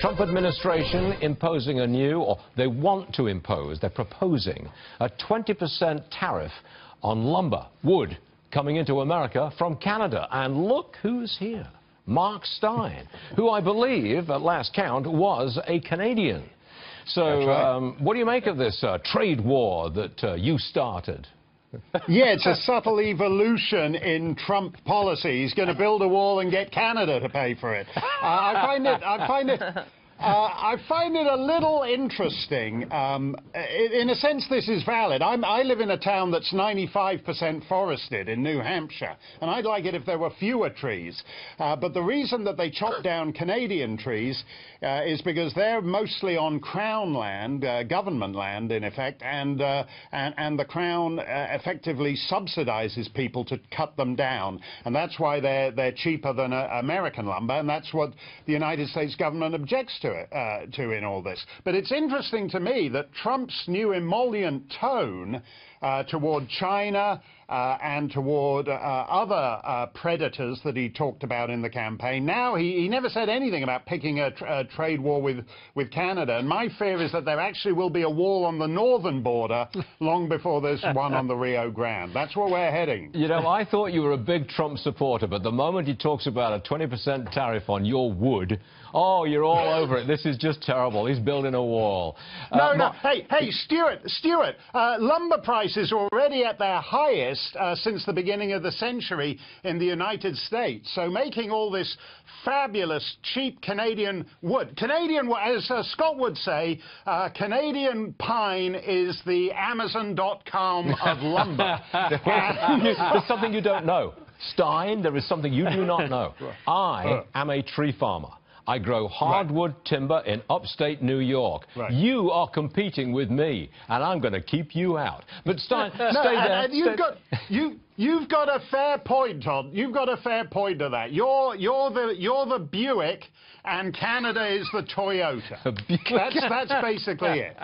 Trump administration imposing a new, or they want to impose, they're proposing a 20% tariff on lumber, wood, coming into America from Canada. And look who's here. Mark Steyn, who I believe, at last count, was a Canadian. So Right. what do you make of this trade war that you started? Yeah, it's a subtle evolution in Trump policy. He's going to build a wall and get Canada to pay for it. I find it a little interesting. In a sense, this is valid. I live in a town that's 95% forested in New Hampshire, and I'd like it if there were fewer trees. But the reason that they chop down Canadian trees is because they're mostly on Crown land, government land in effect, and the Crown effectively subsidizes people to cut them down, and that's why they're cheaper than American lumber, and that's what the United States government objects to in all this. But it's interesting to me that Trump's new emollient tone toward China and toward other predators that he talked about in the campaign. Now he never said anything about picking a trade war with Canada. And my fear is that there actually will be a wall on the northern border long before there's one on the Rio Grande. That's where we're heading. You know, I thought you were a big Trump supporter, but the moment he talks about a 20% tariff on your wood, oh, you're all over it. This is just terrible. He's building a wall. No. Hey, Stuart, lumber prices are already at their highest since the beginning of the century in the United States. So making all this fabulous, cheap Canadian wood, as Scott would say, Canadian pine is the Amazon.com of lumber. There's something you don't know. Steyn, there is something you do not know. I am a tree farmer. I grow hardwood timber in upstate New York. Right. You are competing with me, and I'm going to keep you out. But Steyn, stay there. And you've got a fair point on. You've got a fair point to that. You're the Buick, and Canada is the Toyota. That's basically it.